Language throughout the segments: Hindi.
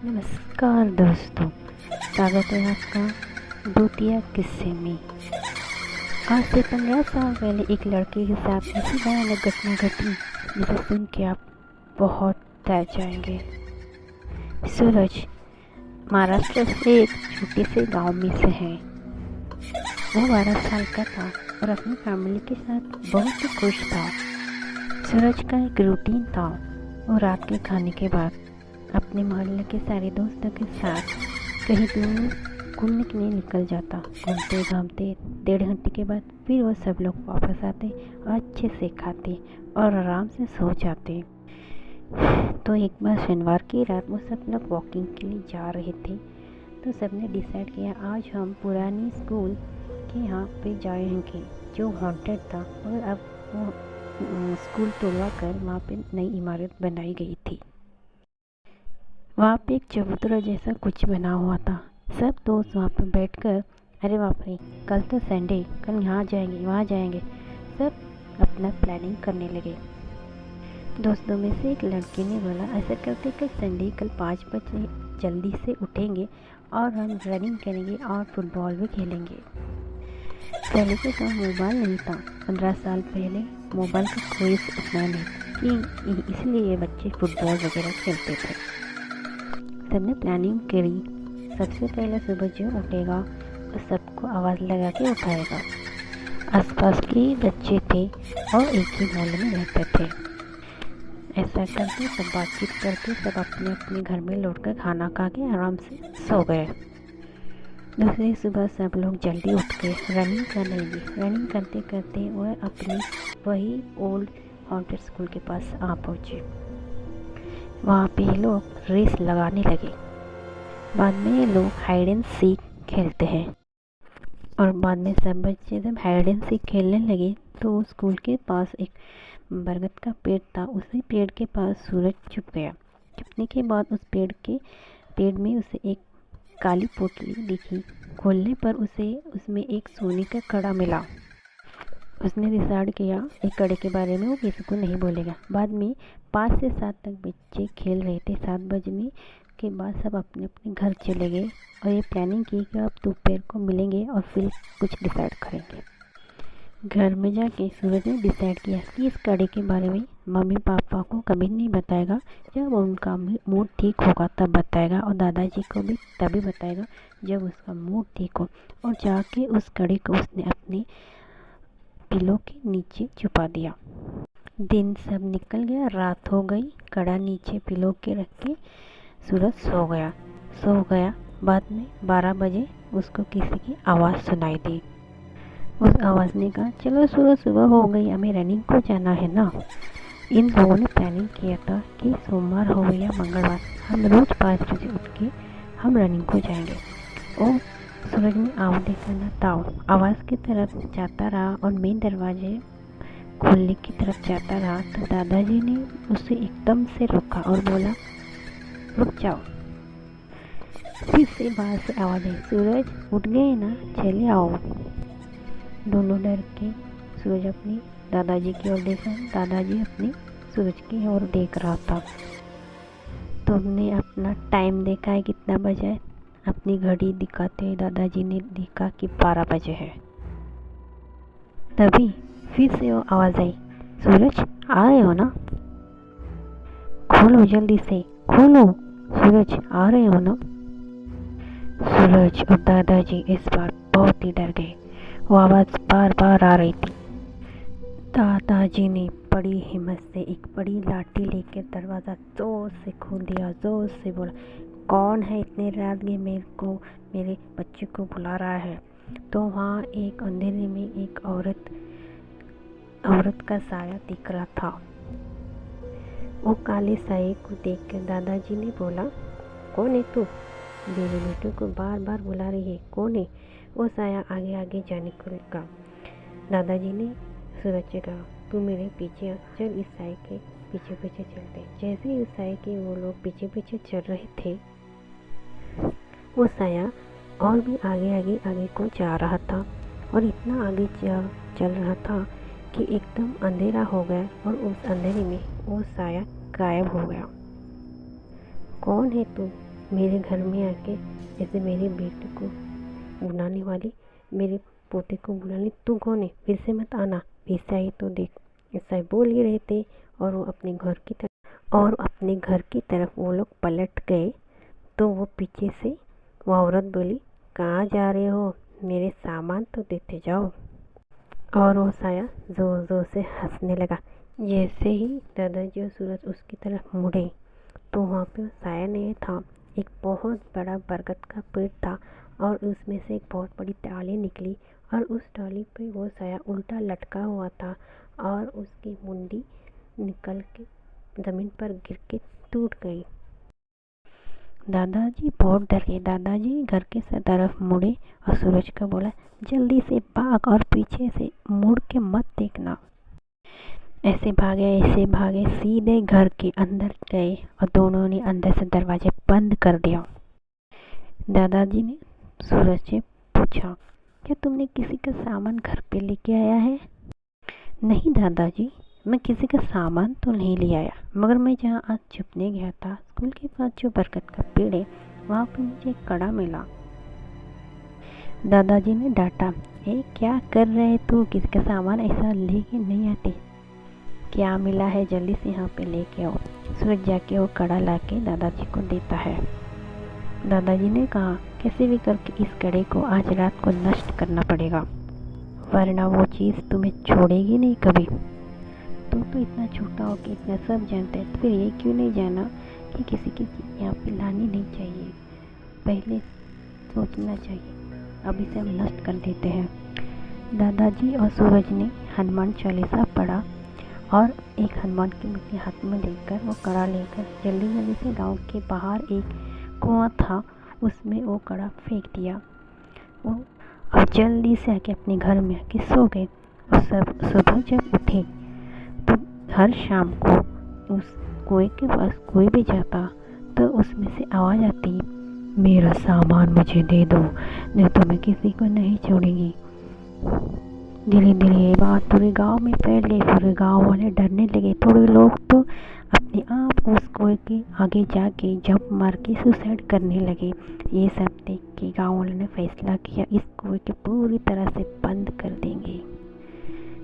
नमस्कार दोस्तों, स्वागत है आपका भूतिया किस्से में। आज से 15 साल पहले एक लड़के के साथ ऐसी भयानक घटना घटी जिसे सुन के आप बहुत डर जाएंगे। सूरज महाराष्ट्र से एक छोटे से गांव में से है। वो 12 साल का था और अपनी फैमिली के साथ बहुत ही खुश था। सूरज का एक रूटीन था। वो रात के खाने के बाद अपने मोहल्ले के सारे दोस्तों के साथ कहीं दूर घूमने के लिए निकल जाता। घूमते घामते 1.5 घंटे के बाद फिर वो सब लोग वापस आते और अच्छे से खाते और आराम से सो जाते। तो एक बार शनिवार की रात वो सब लोग वॉकिंग के लिए जा रहे थे। तो सबने डिसाइड किया आज हम पुरानी स्कूल के यहाँ पे जाएंगे जो हॉन्टेड था, और अब वो स्कूल तोड़वा कर वहाँ पे नई इमारत बनाई गई थी। वहाँ पे एक चबूतरा जैसा कुछ बना हुआ था। सब दोस्त वहाँ पे बैठकर अरे बाप रे, कल तो संडे, कल यहाँ जाएंगे वहाँ जाएंगे, सब अपना प्लानिंग करने लगे। दोस्तों में से एक लड़की ने बोला ऐसा करते कल संडे, कल 5 बजे जल्दी से उठेंगे और हम रनिंग करेंगे और फुटबॉल भी खेलेंगे। पहले तो कम मोबाइल नहीं था। 15 साल पहले मोबाइल का कोई इतना नहीं कि इसलिए ये बच्चे फुटबॉल वगैरह खेलते थे। सबने प्लानिंग करी। सबसे पहले सुबह जो उठेगा वो सबको आवाज़ लगा के उठाएगा। आसपास के बच्चे थे और एक ही मोहल्ले में रहते थे। ऐसा करके सब बातचीत करके सब अपने अपने घर में लौटकर खाना खा के आराम से सो गए। दूसरी सुबह सब लोग जल्दी उठ के रनिंग करने लगे। रनिंग करते करते वह अपनी वही ओल्ड हॉन्टेड स्कूल के पास आ पहुँचे। वहाँ पे लोग रेस लगाने लगे। बाद में ये लोग हाइड एंड सीक खेलते हैं और बाद में सब बच्चे जब हाइड एंड सीक खेलने लगे तो स्कूल के पास एक बरगद का पेड़ था। उसी पेड़ के पास सूरज छुप गया। छुपने के बाद उस पेड़ में उसे एक काली पोटली दिखी। खोलने पर उसे उसमें एक सोने का कड़ा मिला। उसने डिसाइड किया एक कड़े के बारे में वो किसी को नहीं बोलेगा। बाद में 5 से 7 तक बच्चे खेल रहे थे। 7 बजने के बाद सब अपने अपने घर चले गए और ये प्लानिंग की कि अब दोपहर को मिलेंगे और फिर कुछ डिसाइड करेंगे। घर में जाके सूरज ने डिसाइड किया कि इस कड़े के बारे में मम्मी पापा को कभी नहीं बताएगा। जब उनका मूड ठीक होगा तब बताएगा और दादाजी को भी तभी बताएगा जब उसका मूड ठीक हो। और जाके उस कड़े को उसने अपने पिलो के नीचे छुपा दिया। दिन सब निकल गया, रात हो गई। कड़ा नीचे पिलो के रख के सूरज सो गया। बाद में 12 बजे उसको किसी की आवाज़ सुनाई दी। उस आवाज़ ने कहा चलो सूरज, सुबह हो गई, हमें रनिंग को जाना है ना। इन लोगों ने प्लानिंग किया था कि सोमवार हो या मंगलवार हम रोज़ 5 बजे उठ के हम रनिंग को जाएंगे। और सूरज ने आवाज़ देखा ना ताऊ आवाज़ की तरफ जाता रहा और मेन दरवाजे खोलने की तरफ जाता रहा। तो दादाजी ने उसे एकदम से रोका और बोला रुक जाओ। फिर से बाहर से आवाज़ आई सूरज उठ गए ना, चले आओ। दोनों डर के सूरज अपनी दादाजी की ओर देखा। दादाजी अपनी सूरज की ओर देख रहा था। तुमने अपना टाइम देखा है कितना बजा है? अपनी घड़ी दिखाते हुए दादाजी ने देखा कि 12 बजे है। तभी फिर से वो आवाज़ आई सूरज आ रहे हो ना, खोलो जल्दी से खोलो, सूरज आ रहे हो ना। सूरज और दादाजी इस बार बहुत ही डर गए। वो आवाज़ बार बार आ रही थी। दादाजी ने बड़ी हिम्मत से एक बड़ी लाठी लेकर दरवाज़ा जोर से खोल दिया। जोर से बोला कौन है इतने रात में मेरे बच्चे को बुला रहा है। तो वहाँ एक अंधेरे में एक औरत का साया दिख रहा था। वो काले साये को देखकर दादाजी ने बोला कौन है तू, मेरे बेटे को बार बार बुला रही है, कौन है? वो साया आगे आगे जाने को लगा। दादाजी ने सूरज से कहा तू मेरे पीछे आ, चल इस साये के पीछे पीछे चलते। जैसे ही उस साये के वो लोग पीछे पीछे चल रहे थे वो साया और भी आगे को जा रहा था और इतना आगे चल रहा था कि एकदम अंधेरा हो गया और उस अंधेरे में वो साया गायब हो गया। कौन है तू, मेरे घर में आके जैसे मेरे बेटे को बुलाने वाली, मेरे पोते को बुलाने, तू कौन है, फिर से मत आना, फिर से आई तो देख। ऐसा बोल ही रहे थे और वो अपने घर की तरफ वो लोग पलट गए तो वो पीछे से वो औरत बोली, कहाँ जा रहे हो, मेरे सामान तो देते जाओ। और वो साया ज़ोर ज़ोर से हंसने लगा। जैसे ही दादाजी और सूरज उसकी तरफ मुड़े तो वहाँ पे वो साया नहीं था, एक बहुत बड़ा बरगद का पेड़ था और उसमें से एक बहुत बड़ी डाली निकली और उस डाली पे वो साया उल्टा लटका हुआ था और उसकी मुंडी निकल के ज़मीन पर गिर के टूट गई। दादाजी बहुत डर गए। दादाजी घर के तरफ मुड़े और सूरज को बोला, जल्दी से भाग और पीछे से मुड़ के मत देखना। ऐसे भागे सीधे घर के अंदर गए और दोनों ने अंदर से दरवाजे बंद कर दिया। दादाजी ने सूरज से पूछा, क्या तुमने किसी का सामान घर पे लेके आया है? नहीं दादाजी, मैं किसी का सामान तो नहीं ले आया, मगर मैं जहाँ आज छुपने गया था स्कूल के पास जो बरगद का पेड़ है वहाँ पे मुझे एक कड़ा मिला। दादाजी ने डांटा, क्या कर रहे तू, किसी का सामान ऐसा लेके नहीं आते। क्या मिला है, जल्दी से यहाँ पे लेके आओ। सूरज जाके वो कड़ा लाके दादाजी को देता है। दादाजी ने कहा, कैसे भी करके इस कड़े को आज रात को नष्ट करना पड़ेगा, वरना वो चीज़ तुम्हें छोड़ेगी नहीं कभी। तो इतना छोटा हो कि इतना सब जानते हैं, तो फिर ये क्यों नहीं जाना कि किसी की चीज़ यहाँ पे लानी नहीं चाहिए, पहले सोचना चाहिए। अब इसे हम नष्ट कर देते हैं। दादाजी और सूरज ने हनुमान चालीसा पढ़ा और एक हनुमान की मूर्ति हाथ में लेकर वो कड़ा लेकर जल्दी से गांव के बाहर एक कुआं था, उसमें वो कड़ा फेंक दिया। वो और जल्दी से आके अपने घर में आके सो गए। और सब सुबह जब उठे तो हर शाम को उस कुएं के पास कोई भी जाता तो उसमें से आवाज़ आती, मेरा सामान मुझे दे दो, नहीं तो मैं किसी को नहीं छोड़ूंगी। धीरे धीरे ये बात पूरे गांव में फैल गई। पूरे गांव वाले डरने लगे। थोड़े लोग तो अपने आप उस कुएं के आगे जाके जंप मार के सुसाइड करने लगे। ये सब देख के गांव वालों ने फैसला किया, इस कुएं को पूरी तरह से बंद कर देंगे।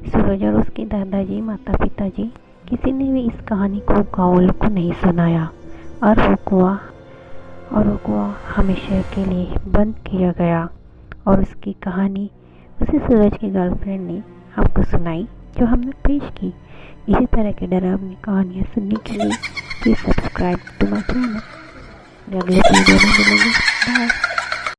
सूरज और उसके दादाजी, माता पिताजी, किसी ने भी इस कहानी को गाँव वालों को नहीं सुनाया और वो कुआं हमेशा के लिए बंद किया गया। और उसकी कहानी उसी सूरज की गर्लफ्रेंड ने आपको सुनाई जो हमने पेश की। इसी तरह के डरावनी कहानियाँ सुनने के लिए please subscribe to my channel. अगले वीडियो में मिलेंगे। बाय।